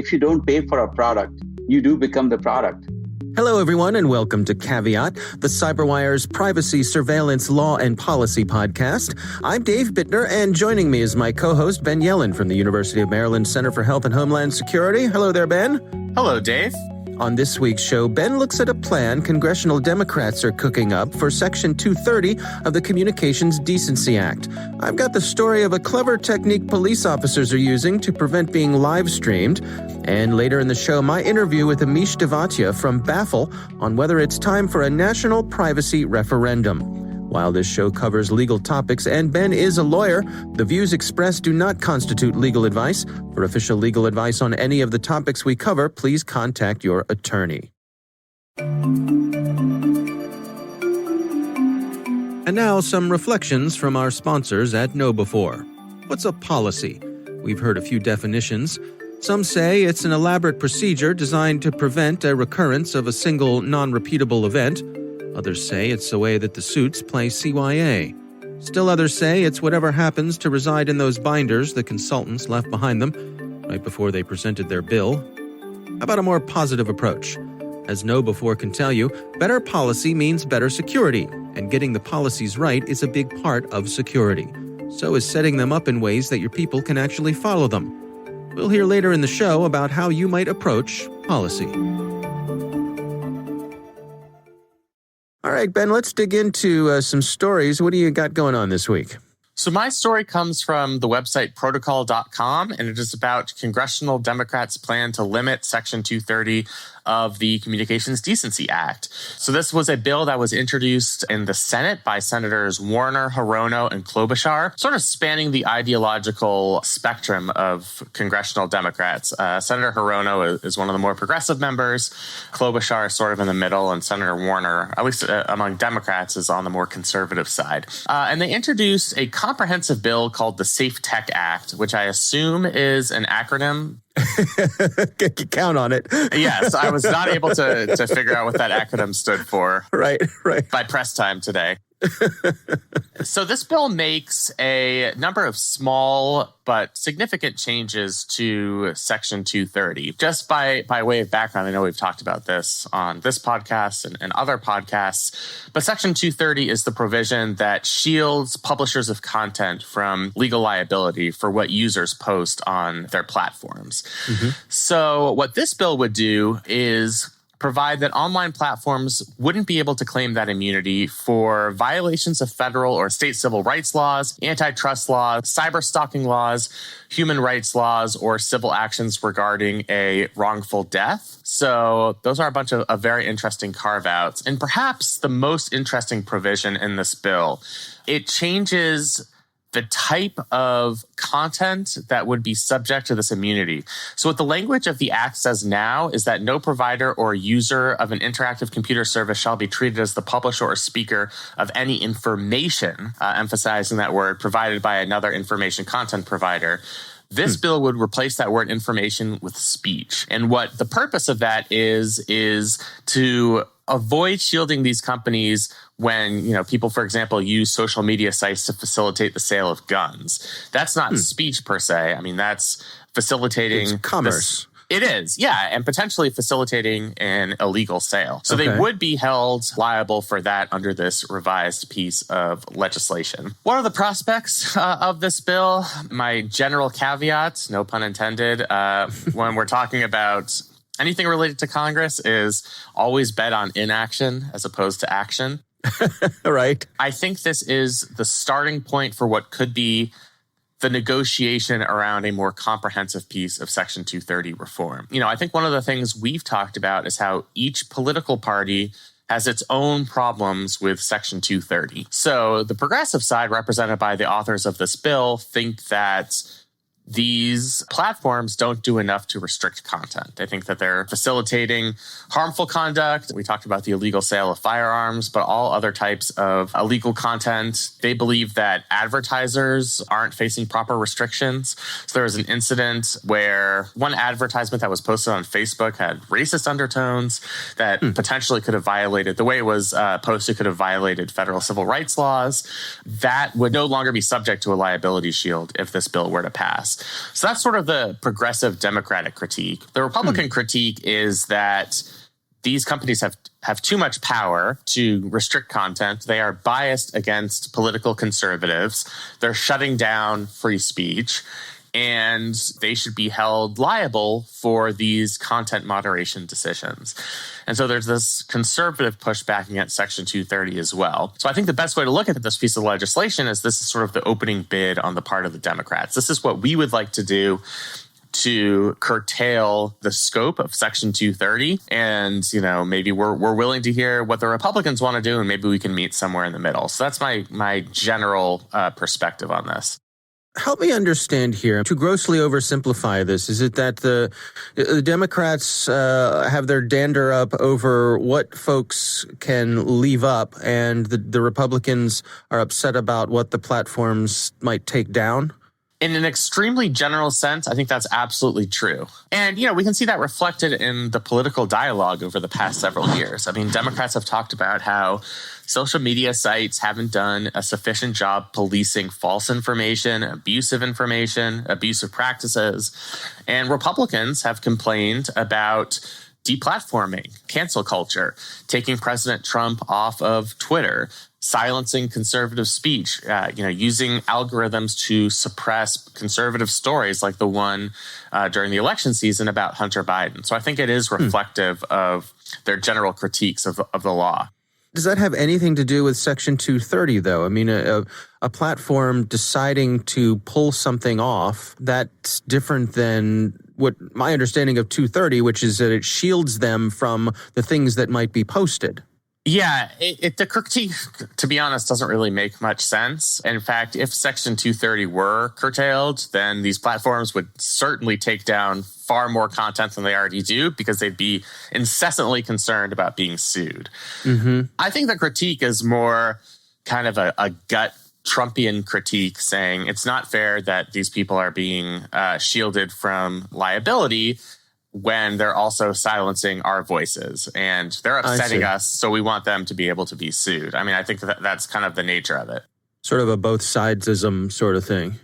if you don't pay for a product, you do become the product. Hello, everyone, and welcome to Caveat, the CyberWire's privacy, surveillance, law, and policy podcast. I'm Dave Bittner, and joining me is my co-host, Ben Yellen from the University of Maryland Center for Health and Homeland Security. Hello there, Ben. Hello, Dave. On this week's show, Ben looks at a plan congressional Democrats are cooking up for Section 230 of the Communications Decency Act. I've got the story of a clever technique police officers are using to prevent being live-streamed. And later in the show, my interview with Ameesh Divatia from Baffle on whether it's time for a national privacy referendum. While this show covers legal topics and Ben is a lawyer, the views expressed do not constitute legal advice. For official legal advice on any of the topics we cover, please contact your attorney. And now some reflections from our sponsors at KnowBe4. What's a policy? We've heard a few definitions. Some say it's an elaborate procedure designed to prevent a recurrence of a single non-repeatable event. Others say it's the way that the suits play CYA. Still others say it's whatever happens to reside in those binders the consultants left behind them right before they presented their bill. How about a more positive approach? As KnowBe4 can tell you, better policy means better security, and getting the policies right is a big part of security. So is setting them up in ways that your people can actually follow them. We'll hear later in the show about how you might approach policy. All right, Ben, let's dig into some stories. What do you got going on this week? So my story comes from the website protocol.com, and it is about congressional Democrats' plan to limit Section 230 of the Communications Decency Act. So this was a bill that was introduced in the Senate by Senators Warner, Hirono, and Klobuchar, sort of spanning the ideological spectrum of congressional Democrats. Senator Hirono is one of the more progressive members. Klobuchar is sort of in the middle, and Senator Warner, at least among Democrats, is on the more conservative side. And they introduced a comprehensive bill called the Safe Tech Act, which I assume is an acronym. Count on it. Yes, I was not able to figure out what that acronym stood for. Right. By press time today. So this bill makes a number of small but significant changes to Section 230. Just by way of background, I know we've talked about this on this podcast and other podcasts, but Section 230 is the provision that shields publishers of content from legal liability for what users post on their platforms. Mm-hmm. So what this bill would do is provide that online platforms wouldn't be able to claim that immunity for violations of federal or state civil rights laws, antitrust laws, cyber stalking laws, human rights laws, or civil actions regarding a wrongful death. So those are a bunch of very interesting carve-outs. And perhaps the most interesting provision in this bill, it changes the type of content that would be subject to this immunity. So what the language of the Act says now is that no provider or user of an interactive computer service shall be treated as the publisher or speaker of any information, emphasizing that word, provided by another information content provider. This bill would replace that word information with speech. And what the purpose of that is to avoid shielding these companies when, people, for example, use social media sites to facilitate the sale of guns. That's not speech per se. I mean, that's facilitating it's commerce. It is, yeah, and potentially facilitating an illegal sale. So they would be held liable for that under this revised piece of legislation. What are the prospects of this bill? My general caveat, no pun intended, when we're talking about anything related to Congress is always bet on inaction as opposed to action. Right. I think this is the starting point for what could be the negotiation around a more comprehensive piece of Section 230 reform. I think one of the things we've talked about is how each political party has its own problems with Section 230. So the progressive side, represented by the authors of this bill, think that these platforms don't do enough to restrict content. They think that they're facilitating harmful conduct. We talked about the illegal sale of firearms, but all other types of illegal content. They believe that advertisers aren't facing proper restrictions. So there was an incident where one advertisement that was posted on Facebook had racist undertones that potentially could have violated, the way it was posted could have violated federal civil rights laws. That would no longer be subject to a liability shield if this bill were to pass. pass. So that's sort of the progressive Democratic critique. The Republican critique is that these companies have too much power to restrict content. They are biased against political conservatives. They're shutting down free speech, and they should be held liable for these content moderation decisions. And so there's this conservative pushback against Section 230 as well. So I think the best way to look at this piece of legislation is this is sort of the opening bid on the part of the Democrats. This is what we would like to do to curtail the scope of Section 230. And, maybe we're willing to hear what the Republicans want to do, and maybe we can meet somewhere in the middle. So that's my general perspective on this. Help me understand here. To grossly oversimplify this, is it that the Democrats have their dander up over what folks can leave up, and the Republicans are upset about what the platforms might take down? In an extremely general sense, I think that's absolutely true. And, we can see that reflected in the political dialogue over the past several years. I mean, Democrats have talked about how social media sites haven't done a sufficient job policing false information, abusive practices. And Republicans have complained about deplatforming, cancel culture, taking President Trump off of Twitter, silencing conservative speech, using algorithms to suppress conservative stories like the one during the election season about Hunter Biden. So I think it is reflective of their general critiques of the law. Does that have anything to do with Section 230, though? I mean, a platform deciding to pull something off, that's different than what my understanding of 230, which is that it shields them from the things that might be posted. Yeah, the critique, to be honest, doesn't really make much sense. In fact, if Section 230 were curtailed, then these platforms would certainly take down far more content than they already do because they'd be incessantly concerned about being sued. Mm-hmm. I think the critique is more kind of a gut Trumpian critique saying it's not fair that these people are being shielded from liability when they're also silencing our voices, and they're upsetting us, so we want them to be able to be sued. I mean, I think that's kind of the nature of it. Sort of a both sidesism sort of thing.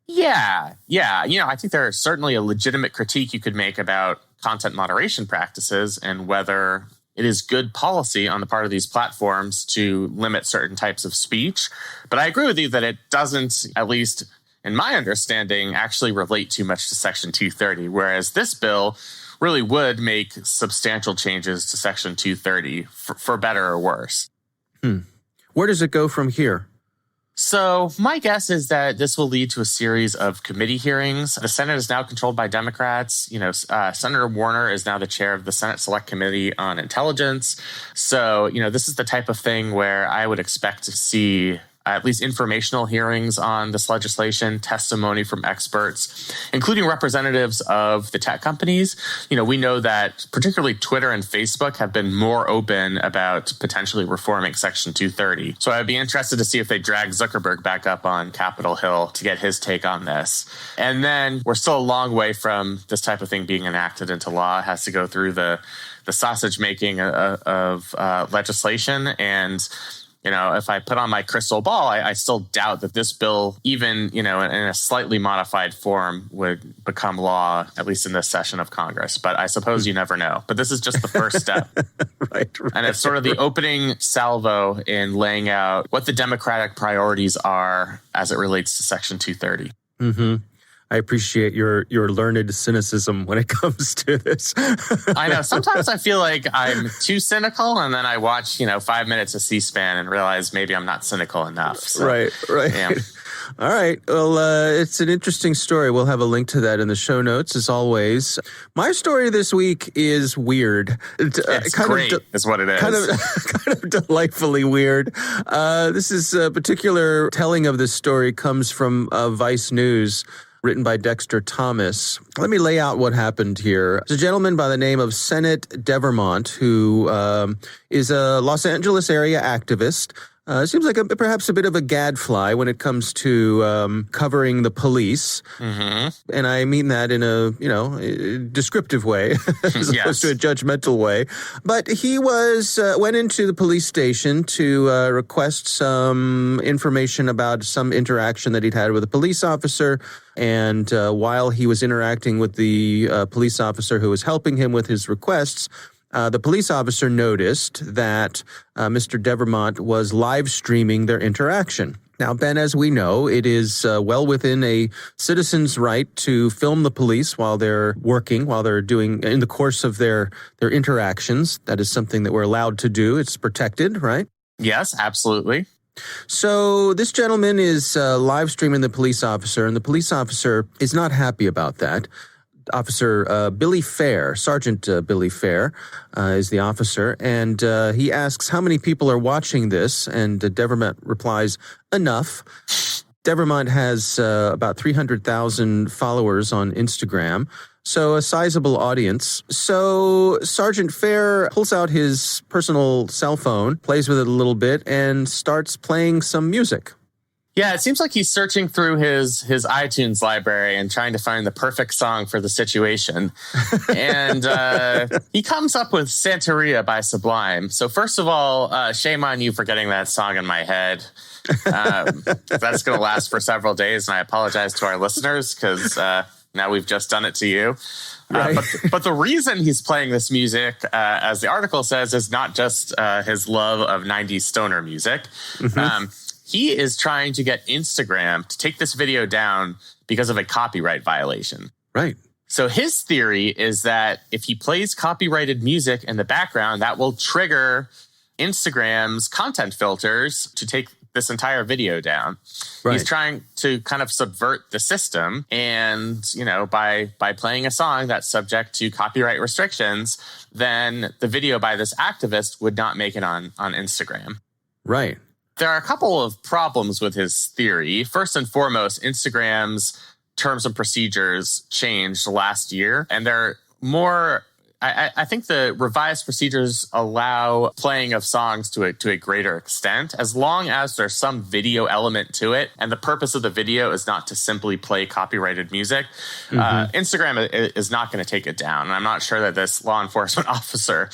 Yeah. I think there's certainly a legitimate critique you could make about content moderation practices and whether it is good policy on the part of these platforms to limit certain types of speech. But I agree with you that it doesn't, at least in my understanding, actually relate too much to Section 230, whereas this bill really would make substantial changes to Section 230 for better or worse. Where does it go from here? So my guess is that this will lead to a series of committee hearings. The Senate is now controlled by Democrats. Senator Warner is now the chair of the Senate Select Committee on Intelligence. So, this is the type of thing where I would expect to see at least informational hearings on this legislation, testimony from experts, including representatives of the tech companies. We know that particularly Twitter and Facebook have been more open about potentially reforming Section 230. So I'd be interested to see if they drag Zuckerberg back up on Capitol Hill to get his take on this. And then we're still a long way from this type of thing being enacted into law. It has to go through the sausage making of legislation. And if I put on my crystal ball, I still doubt that this bill, even, in a slightly modified form, would become law, at least in this session of Congress. But I suppose you never know. But this is just the first step. Right. And it's sort of the opening salvo in laying out what the Democratic priorities are as it relates to Section 230. Mm-hmm. I appreciate your learned cynicism when it comes to this. I know. Sometimes I feel like I'm too cynical, and then I watch, 5 minutes of C-SPAN and realize maybe I'm not cynical enough. So, right. Yeah. All right. Well, it's an interesting story. We'll have a link to that in the show notes, as always. My story this week is weird. It's great, is what it is. Kind of delightfully weird. This is a particular telling of this story comes from Vice News, written by Dexter Thomas. Let me lay out what happened here. There's a gentleman by the name of Senate Devermont, who is a Los Angeles area activist. Seems like perhaps a bit of a gadfly when it comes to covering the police. Mm-hmm. And I mean that in a, descriptive way as opposed to a judgmental way. But he went into the police station to request some information about some interaction that he'd had with a police officer. And while he was interacting with the police officer who was helping him with his requests, the police officer noticed that Mr. Devermont was live streaming their interaction. Now, Ben, as we know, it is well within a citizen's right to film the police while they're working, while they're doing in the course of their interactions. That is something that we're allowed to do. It's protected, right? Yes, absolutely. So this gentleman is live streaming the police officer, and the police officer is not happy about that. Officer Billy Fair, Sergeant Billy Fair is the officer, and he asks how many people are watching this, and Devermont replies, enough. Devermont has about 300,000 followers on Instagram, so a sizable audience. So Sergeant Fair pulls out his personal cell phone, plays with it a little bit, and starts playing some music. Yeah, it seems like he's searching through his iTunes library and trying to find the perfect song for the situation. And he comes up with Santeria by Sublime. So first of all, shame on you for getting that song in my head. That's going to last for several days. And I apologize to our listeners because now we've just done it to you. Right. But the reason he's playing this music, as the article says, is not just his love of 90s stoner music. Mm-hmm. He is trying to get Instagram to take this video down because of a copyright violation. Right. So his theory is that if he plays copyrighted music in the background, that will trigger Instagram's content filters to take this entire video down. Right. He's trying to kind of subvert the system. And, by playing a song that's subject to copyright restrictions, then the video by this activist would not make it on Instagram. Right. There are a couple of problems with his theory. First and foremost, Instagram's terms and procedures changed last year, and they're more. I think the revised procedures allow playing of songs to a greater extent, as long as there's some video element to it, and the purpose of the video is not to simply play copyrighted music. Mm-hmm. Instagram is not going to take it down, and I'm not sure that this law enforcement officer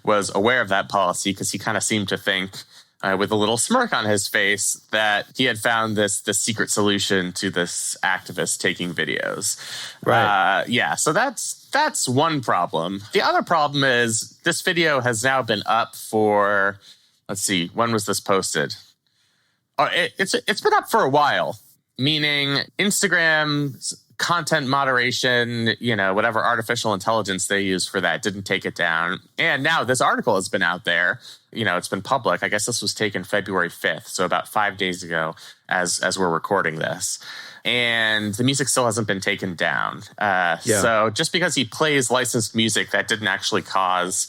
was aware of that policy because he kind of seemed to think, with a little smirk on his face, that he had found this secret solution to this activist taking videos. Right. So that's one problem. The other problem is this video has now been up for, let's see, when was this posted? Oh, it's been up for a while, meaning Instagram's content moderation, whatever artificial intelligence they use for that didn't take it down. And now this article has been out there. It's been public. I guess this was taken February 5th, so about 5 days ago as we're recording this. And the music still hasn't been taken down. So just because he plays licensed music, that didn't actually cause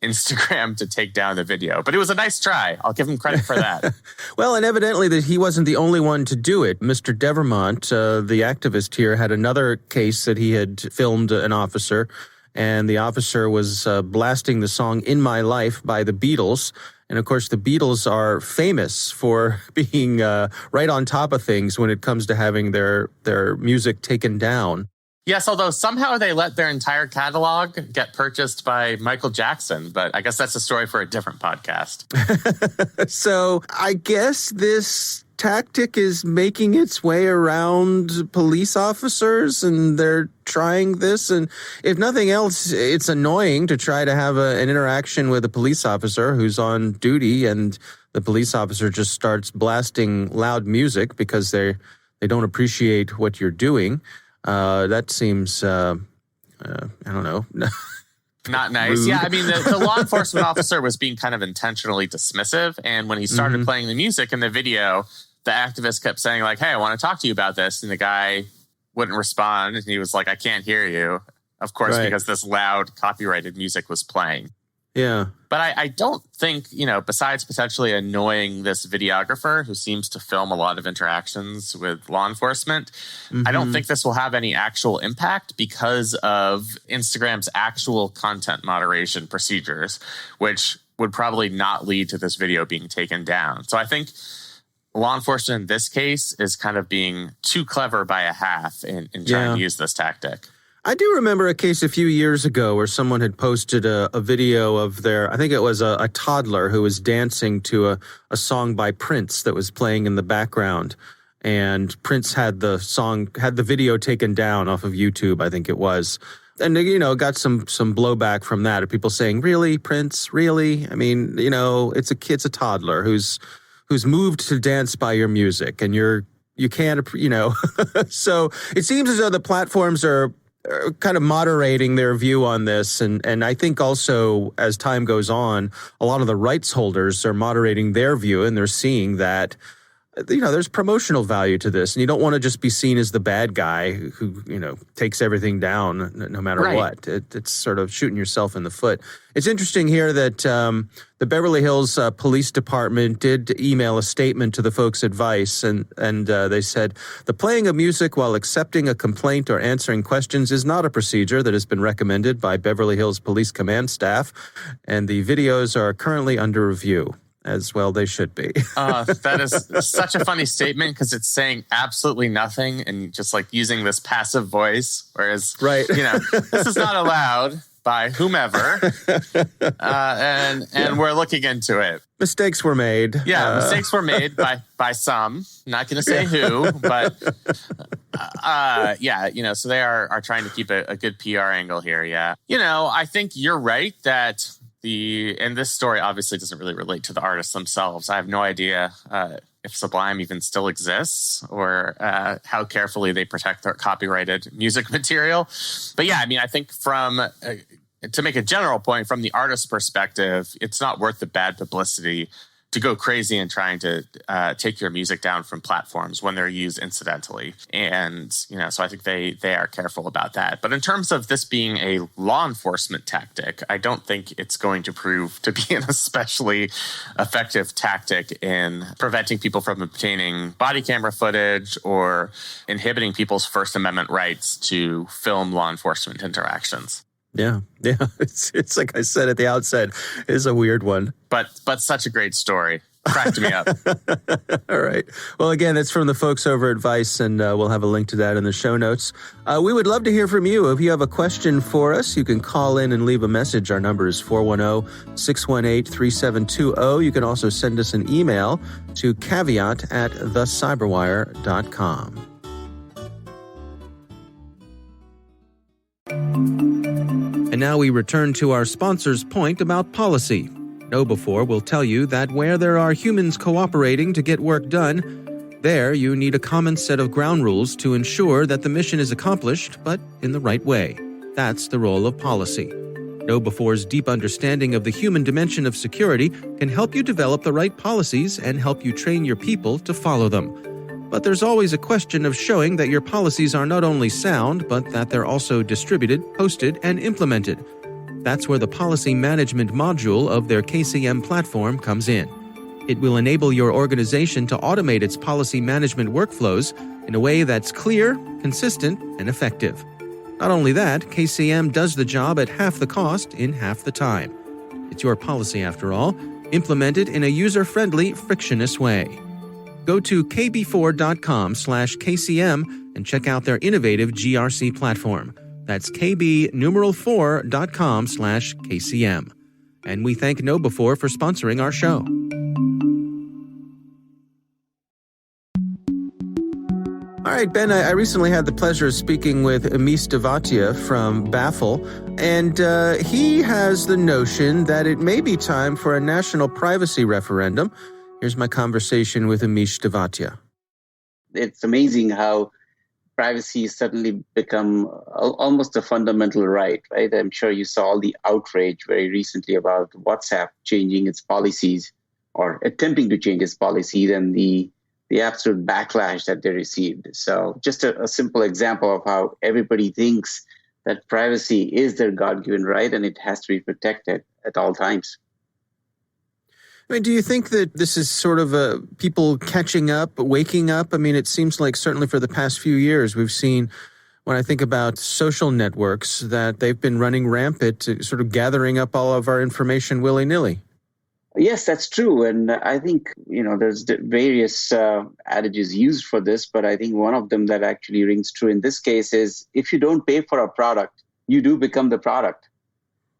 Instagram to take down the video. But it was a nice try. I'll give him credit for that. Well, and evidently that he wasn't the only one to do it. Mr. Devermont, the activist here, had another case that he had filmed an officer, and the officer was blasting the song In My Life by the Beatles. And of course, the Beatles are famous for being right on top of things when it comes to having their music taken down. Yes, although somehow they let their entire catalog get purchased by Michael Jackson. But I guess that's a story for a different podcast. So I guess this tactic is making its way around police officers, and they're trying this. And if nothing else, it's annoying to try to have an interaction with a police officer who's on duty, and the police officer just starts blasting loud music because they don't appreciate what you're doing. That seems, I don't know. Not nice. Rude. Yeah, I mean, the law enforcement officer was being kind of intentionally dismissive. And when he started playing the music in the video, the activist kept saying, like, hey, I want to talk to you about this. And the guy wouldn't respond. And he was like, I can't hear you. Of course, because this loud copyrighted music was playing. Yeah. But I don't think, besides potentially annoying this videographer who seems to film a lot of interactions with law enforcement, I don't think this will have any actual impact because of Instagram's actual content moderation procedures, which would probably not lead to this video being taken down. So I think law enforcement in this case is kind of being too clever by a half in trying to use this tactic. I do remember a case a few years ago where someone had posted a video of I think it was a toddler who was dancing to a song by Prince that was playing in the background. And Prince had the video taken down off of YouTube, I think it was. And, got some blowback from that of people saying, really, Prince, really? I mean, it's a toddler who's moved to dance by your music, and you can't, So it seems as though the platforms are kind of moderating their view on this. And I think also as time goes on, a lot of the rights holders are moderating their view, and they're seeing that, there's promotional value to this. And you don't want to just be seen as the bad guy who, takes everything down no matter what. It's sort of shooting yourself in the foot. It's interesting here that the Beverly Hills Police Department did email a statement to the folks' advice, and they said, the playing of music while accepting a complaint or answering questions is not a procedure that has been recommended by Beverly Hills Police Command staff, and the videos are currently under review. As well, they should be. That is such a funny statement because it's saying absolutely nothing and just like using this passive voice. Whereas, this is not allowed by whomever, and we're looking into it. Mistakes were made. Yeah, mistakes were made by some. Not going to say who, but so they are trying to keep a good PR angle here. Yeah, I think you're right that. And this story obviously doesn't really relate to the artists themselves. I have no idea if Sublime even still exists or how carefully they protect their copyrighted music material. But yeah, I mean, I think to make a general point, from the artist's perspective, it's not worth the bad publicity to go crazy in trying to take your music down from platforms when they're used incidentally. And, so I think they are careful about that. But in terms of this being a law enforcement tactic, I don't think it's going to prove to be an especially effective tactic in preventing people from obtaining body camera footage or inhibiting people's First Amendment rights to film law enforcement interactions. Yeah. It's like I said at the outset, it's a weird one. But such a great story. Cracked me up. All right. Well, again, it's from the folks over at Vice, and we'll have a link to that in the show notes. We would love to hear from you. If you have a question for us, you can call in and leave a message. Our number is 410-618-3720. You can also send us an email to caveat@thecyberwire.com. And now we return to our sponsor's point about policy. KnowBe4 will tell you that where there are humans cooperating to get work done, there you need a common set of ground rules to ensure that the mission is accomplished, but in the right way. That's the role of policy. KnowBe4's deep understanding of the human dimension of security can help you develop the right policies and help you train your people to follow them. But there's always a question of showing that your policies are not only sound, but that they're also distributed, posted, and implemented. That's where the policy management module of their KCM platform comes in. It will enable your organization to automate its policy management workflows in a way that's clear, consistent, and effective. Not only that, KCM does the job at half the cost in half the time. It's your policy, after all, implemented in a user-friendly, frictionless way. Go to kb4.com/KCM and check out their innovative GRC platform. That's kb4.com/KCM. And we thank KnowBe4 for sponsoring our show. All right, Ben, I recently had the pleasure of speaking with Ameesh Divatia from Baffle, and he has the notion that it may be time for a national privacy referendum. Here's my conversation with Ameesh Divatia. It's amazing how privacy has suddenly become almost a fundamental right? I'm sure you saw all the outrage very recently about WhatsApp changing its policies or attempting to change its policies and the absolute backlash that they received. So just a simple example of how everybody thinks that privacy is their God-given right and it has to be protected at all times. I mean, do you think that this is sort of people catching up, waking up? I mean, it seems like certainly for the past few years, we've seen, when I think about social networks, that they've been running rampant, sort of gathering up all of our information willy-nilly. Yes, that's true. And I think, there's various adages used for this, but I think one of them that actually rings true in this case is if you don't pay for a product, you do become the product.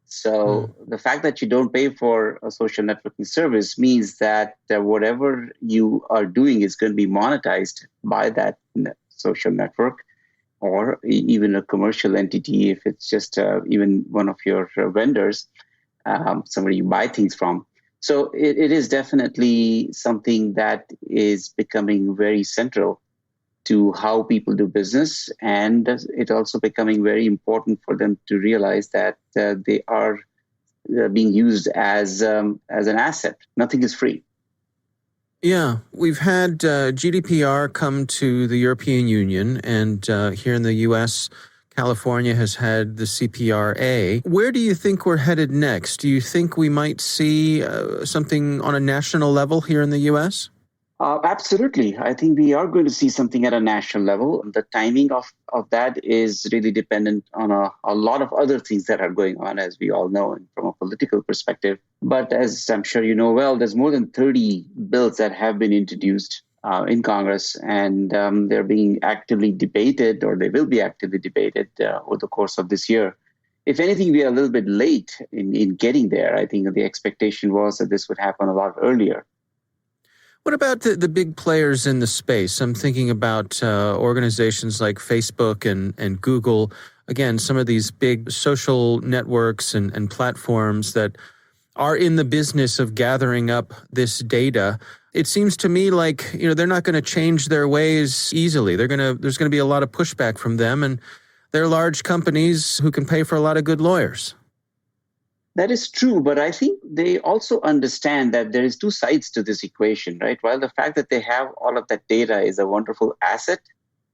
So the fact that you don't pay for a social networking service means that whatever you are doing is going to be monetized by that social network or even a commercial entity if it's just even one of your vendors, somebody you buy things from. So it is definitely something that is becoming very central to how people do business. And it's also becoming very important for them to realize that they are being used as an asset. Nothing is free. Yeah, we've had GDPR come to the European Union, and here in the U.S., California has had the CPRA. Where do you think we're headed next? Do you think we might see something on a national level here in the U.S.? Absolutely. I think we are going to see something at a national level. The timing of that is really dependent on a lot of other things that are going on, as we all know, and from a political perspective. But as I'm sure you know well, there's more than 30 bills that have been introduced in Congress, and they're being actively debated, or they will be actively debated over the course of this year. If anything, we are a little bit late in getting there. I think the expectation was that this would happen a lot earlier. What about the big players in the space? I'm thinking about organizations like Facebook and Google. Again, some of these big social networks and platforms that are in the business of gathering up this data. It seems to me like, they're not going to change their ways easily. There's going to be a lot of pushback from them, and they're large companies who can pay for a lot of good lawyers. That is true, but I think they also understand that there is two sides to this equation, right? While the fact that they have all of that data is a wonderful asset,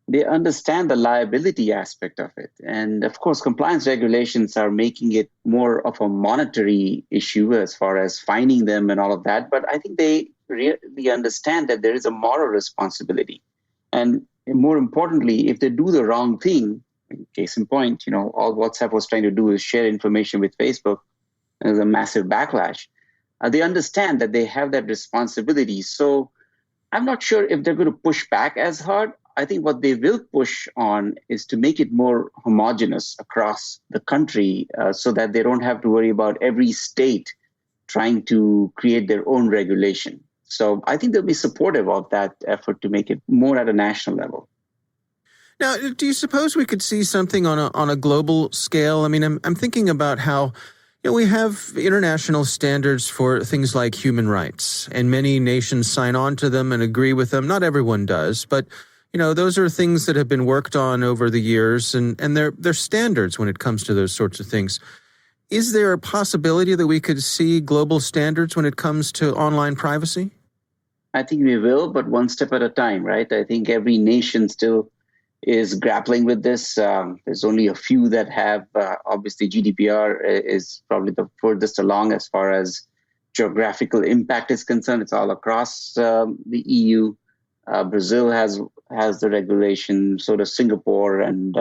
they understand the liability aspect of it. And of course, compliance regulations are making it more of a monetary issue as far as fining them and all of that. But I think they really understand that there is a moral responsibility. And more importantly, if they do the wrong thing, case in point, all WhatsApp was trying to do is share information with Facebook. There's a massive backlash. They understand that they have that responsibility. So I'm not sure if they're going to push back as hard. I think what they will push on is to make it more homogenous across the country so that they don't have to worry about every state trying to create their own regulation. So I think they'll be supportive of that effort to make it more at a national level. Now, do you suppose we could see something on a global scale? I mean, I'm thinking about how we have international standards for things like human rights, and many nations sign on to them and agree with them. Not everyone does, but those are things that have been worked on over the years, and they're standards when it comes to those sorts of things. Is there a possibility that we could see global standards when it comes to online privacy? I think we will, but one step at a time, right? I think every nation still is grappling with this. There's only a few that have, obviously GDPR is probably the furthest along as far as geographical impact is concerned. It's all across the EU. Brazil has the regulation, so does Singapore and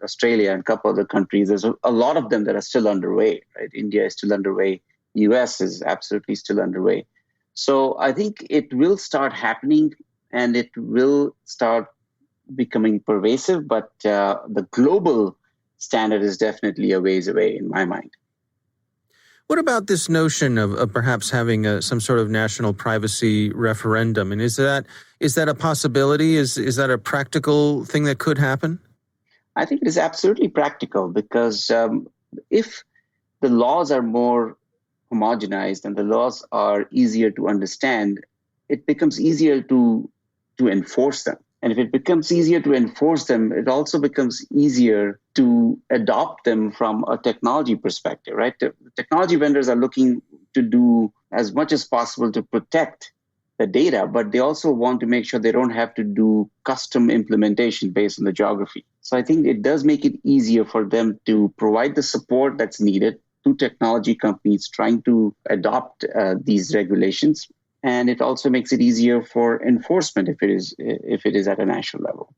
Australia and a couple other countries. There's a lot of them that are still underway, right? India is still underway. US is absolutely still underway. So I think it will start happening and it will start becoming pervasive, but the global standard is definitely a ways away in my mind. What about this notion of perhaps having some sort of national privacy referendum? And is that a possibility? Is that a practical thing that could happen? I think it is absolutely practical because if the laws are more homogenized and the laws are easier to understand, it becomes easier to enforce them. And if it becomes easier to enforce them, it also becomes easier to adopt them from a technology perspective, right? The technology vendors are looking to do as much as possible to protect the data, but they also want to make sure they don't have to do custom implementation based on the geography. So I think it does make it easier for them to provide the support that's needed to technology companies trying to adopt these regulations. And it also makes it easier for enforcement if it is at a national level.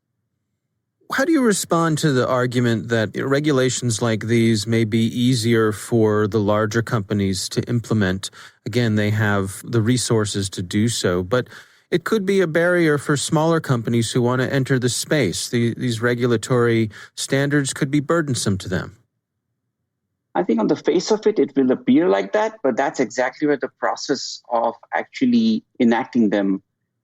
How do you respond to the argument that regulations like these may be easier for the larger companies to implement? Again, they have the resources to do so, but it could be a barrier for smaller companies who want to enter the space. These regulatory standards could be burdensome to them. I think on the face of it, it will appear like that, but that's exactly where the process of actually enacting them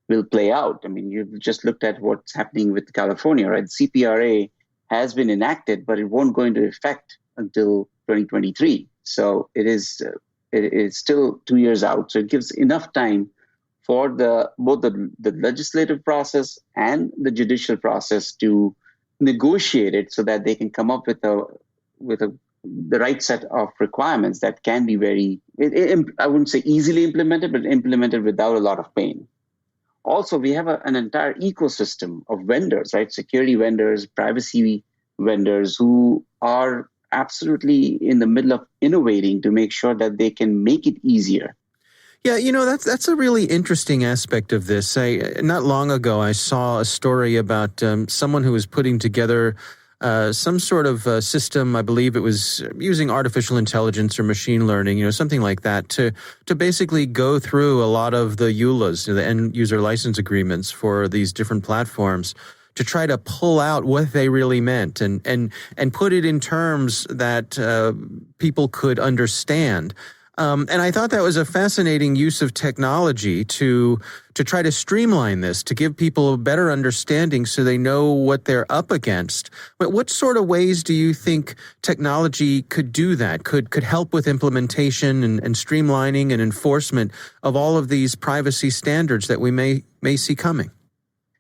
will play out. I mean, you've just looked at what's happening with California, right? CPRA has been enacted, but it won't go into effect until 2023. So it is still 2 years out. So it gives enough time for both the legislative process and the judicial process to negotiate it so that they can come up with the right set of requirements that can be I wouldn't say easily implemented, but implemented without a lot of pain. Also, we have an entire ecosystem of vendors, right? Security vendors, privacy vendors who are absolutely in the middle of innovating to make sure that they can make it easier. Yeah, that's a really interesting aspect of this. Not long ago, I saw a story about someone who was putting together some sort of system. I believe it was using artificial intelligence or machine learning, something like that, to basically go through a lot of the EULAs, the end user license agreements for these different platforms, to try to pull out what they really meant and put it in terms that people could understand. And I thought that was a fascinating use of technology to try to streamline this, to give people a better understanding so they know what they're up against. But what sort of ways do you think technology could do that, could help with implementation and streamlining and enforcement of all of these privacy standards that we may see coming?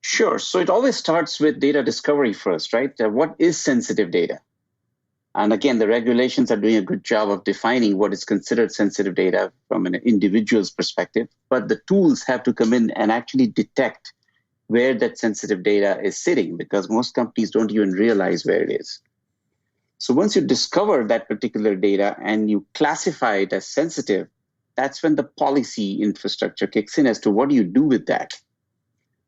Sure. So it always starts with data discovery first, right? What is sensitive data? And again, the regulations are doing a good job of defining what is considered sensitive data from an individual's perspective, but the tools have to come in and actually detect where that sensitive data is sitting, because most companies don't even realize where it is. So once you discover that particular data and you classify it as sensitive, that's when the policy infrastructure kicks in as to what do you do with that.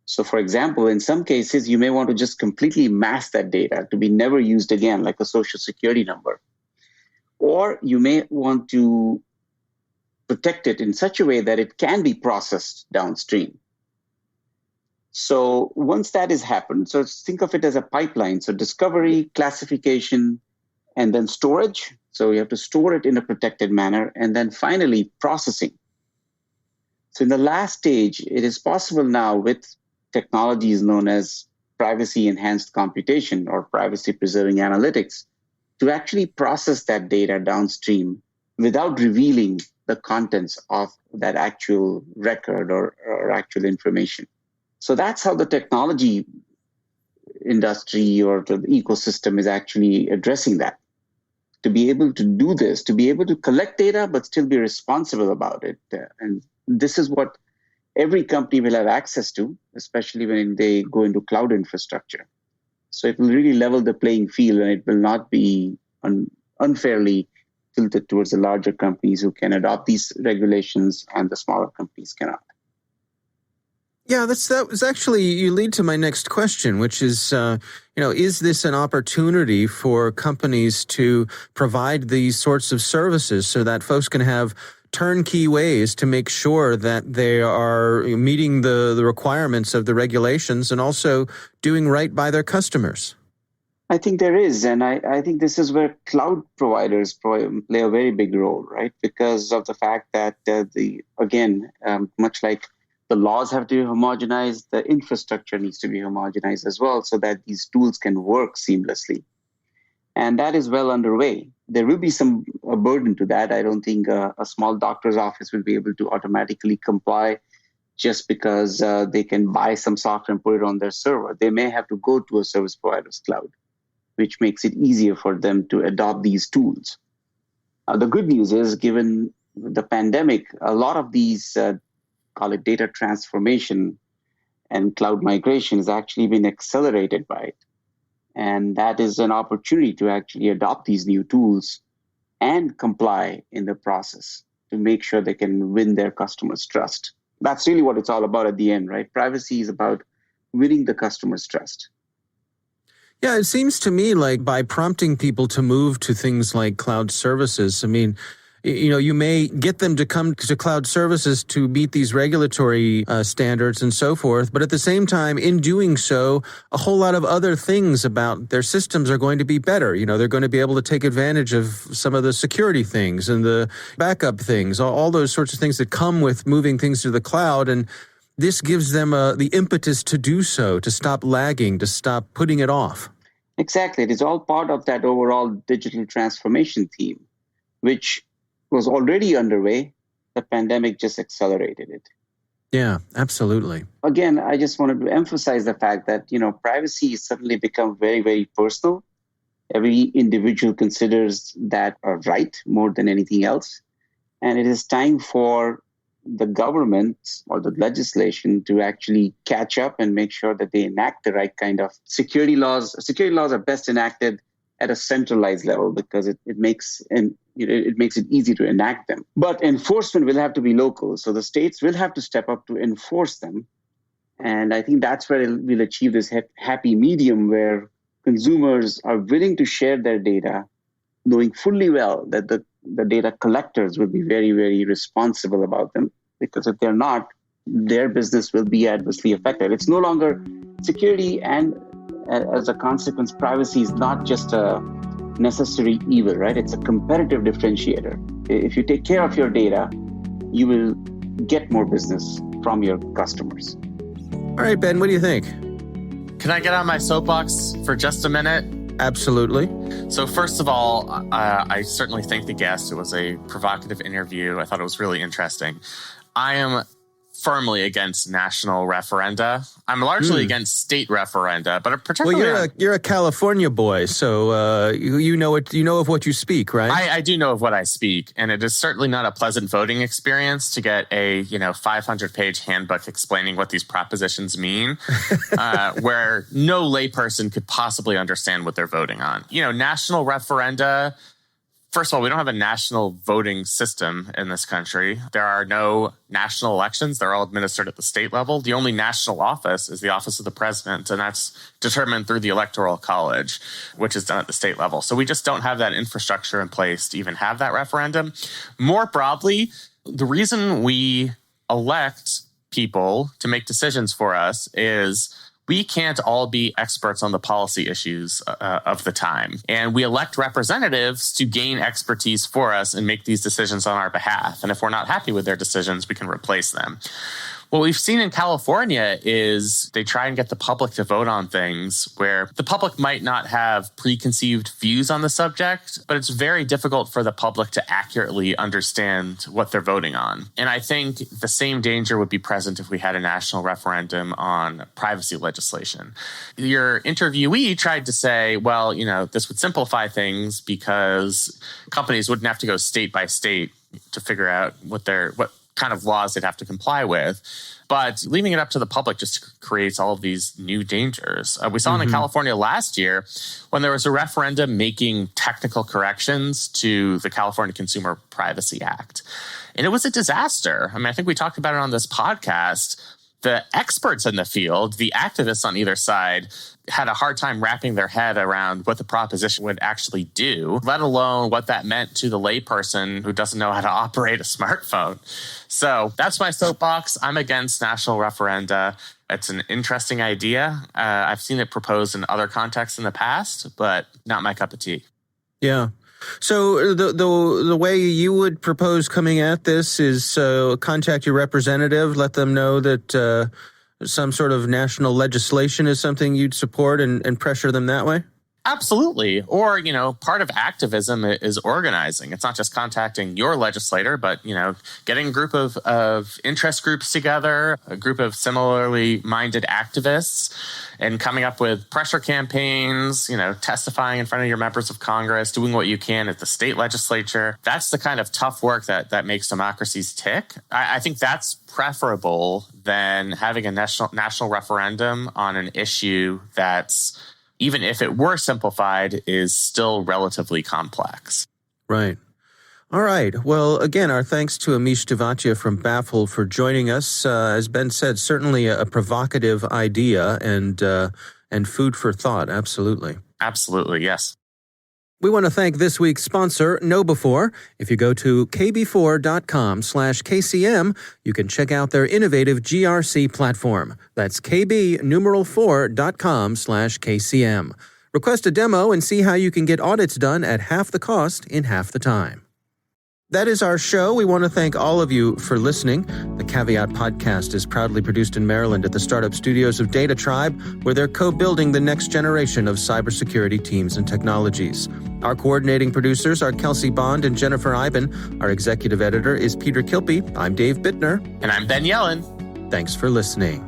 So, for example, in some cases, you may want to just completely mask that data to be never used again, like a social security number. Or you may want to protect it in such a way that it can be processed downstream. So once that has happened, so think of it as a pipeline. So discovery, classification, and then storage. So you have to store it in a protected manner. And then finally, processing. So in the last stage, it is possible now with technologies known as privacy-enhanced computation or privacy-preserving analytics to actually process that data downstream without revealing the contents of that actual record or actual information. So that's how the technology industry or the ecosystem is actually addressing that. To be able to do this, to be able to collect data but still be responsible about it. And this is what every company will have access to, especially when they go into cloud infrastructure. So it will really level the playing field, and it will not be unfairly tilted towards the larger companies who can adopt these regulations and the smaller companies cannot. Yeah, that was actually, you lead to my next question, which is, is this an opportunity for companies to provide these sorts of services so that folks can have turnkey ways to make sure that they are meeting the requirements of the regulations and also doing right by their customers? I think there is. And I think this is where cloud providers play a very big role, right? Because of the fact that, much like the laws have to be homogenized, the infrastructure needs to be homogenized as well so that these tools can work seamlessly. And that is well underway. There will be some burden to that. I don't think a small doctor's office will be able to automatically comply just because they can buy some software and put it on their server. They may have to go to a service provider's cloud, which makes it easier for them to adopt these tools. The good news is, given the pandemic, a lot of these, call it data transformation and cloud migration, has actually been accelerated by it. And that is an opportunity to actually adopt these new tools and comply in the process to make sure they can win their customers' trust. That's really what it's all about at the end, right? Privacy is about winning the customer's trust. Yeah, it seems to me like by prompting people to move to things like cloud services, I mean, you may get them to come to cloud services to meet these regulatory standards and so forth. But at the same time, in doing so, a whole lot of other things about their systems are going to be better. They're going to be able to take advantage of some of the security things and the backup things, all those sorts of things that come with moving things to the cloud. And this gives them the impetus to do so, to stop lagging, to stop putting it off. Exactly. It is all part of that overall digital transformation theme, which was already underway. The pandemic just accelerated it. Yeah, absolutely. Again, I just wanted to emphasize the fact that, privacy has suddenly become very, very personal. Every individual considers that a right more than anything else. And it is time for the government or the legislation to actually catch up and make sure that they enact the right kind of security laws. Security laws are best enacted at a centralized level because it makes it easy to enact them. But enforcement will have to be local. So the states will have to step up to enforce them. And I think that's where we'll achieve this happy medium where consumers are willing to share their data, knowing fully well that the data collectors will be very, very responsible about them. Because if they're not, their business will be adversely affected. It's no longer security, and as a consequence, privacy is not just a necessary evil, right? It's a competitive differentiator. If you take care of your data, you will get more business from your customers. All right, Ben, what do you think? Can I get on my soapbox for just a minute? Absolutely. So first of all, I certainly thank the guest. It was a provocative interview. I thought it was really interesting. I am firmly against national referenda. I'm largely against state referenda, but particularly you're a California boy, so you know of what you speak, right? I do know of what I speak, and it is certainly not a pleasant voting experience to get a 500-page handbook explaining what these propositions mean, where no layperson could possibly understand what they're voting on. National referenda. First of all, we don't have a national voting system in this country. There are no national elections. They're all administered at the state level. The only national office is the office of the president, and that's determined through the Electoral College, which is done at the state level. So we just don't have that infrastructure in place to even have that referendum. More broadly, the reason we elect people to make decisions for us is we can't all be experts on the policy issues of the time. And we elect representatives to gain expertise for us and make these decisions on our behalf. And if we're not happy with their decisions, we can replace them. What we've seen in California is they try and get the public to vote on things where the public might not have preconceived views on the subject, but it's very difficult for the public to accurately understand what they're voting on. And I think the same danger would be present if we had a national referendum on privacy legislation. Your interviewee tried to say, well, this would simplify things because companies wouldn't have to go state by state to figure out what kind of laws they'd have to comply with. But leaving it up to the public just creates all of these new dangers. We saw it in California last year when there was a referendum making technical corrections to the California Consumer Privacy Act. And it was a disaster. I think we talked about it on this podcast. The experts in the field, the activists on either side, had a hard time wrapping their head around what the proposition would actually do, let alone what that meant to the layperson who doesn't know how to operate a smartphone. So that's my soapbox. I'm against national referenda. It's an interesting idea. I've seen it proposed in other contexts in the past, but not my cup of tea. Yeah. So the way you would propose coming at this is contact your representative, let them know that some sort of national legislation is something you'd support and pressure them that way? Absolutely. Or, part of activism is organizing. It's not just contacting your legislator, but, getting a group of interest groups together, a group of similarly minded activists, and coming up with pressure campaigns, testifying in front of your members of Congress, doing what you can at the state legislature. That's the kind of tough work that makes democracies tick. I think that's preferable than having a national referendum on an issue that's, even if it were simplified, is still relatively complex. Right. All right. Well, again, our thanks to Ameesh Divatia from Baffle for joining us. As Ben said, certainly a provocative idea and and food for thought, absolutely. Absolutely, yes. We want to thank this week's sponsor, KnowBe4. If you go to kb4.com/KCM, you can check out their innovative GRC platform. That's kb4.com/KCM. Request a demo and see how you can get audits done at half the cost in half the time. That is our show. We want to thank all of you for listening. The Caveat podcast is proudly produced in Maryland at the startup studios of Data Tribe, where they're co-building the next generation of cybersecurity teams and technologies. Our coordinating producers are Kelsey Bond and Jennifer Iben. Our executive editor is Peter Kilpie. I'm Dave Bittner. And I'm Ben Yellen. Thanks for listening.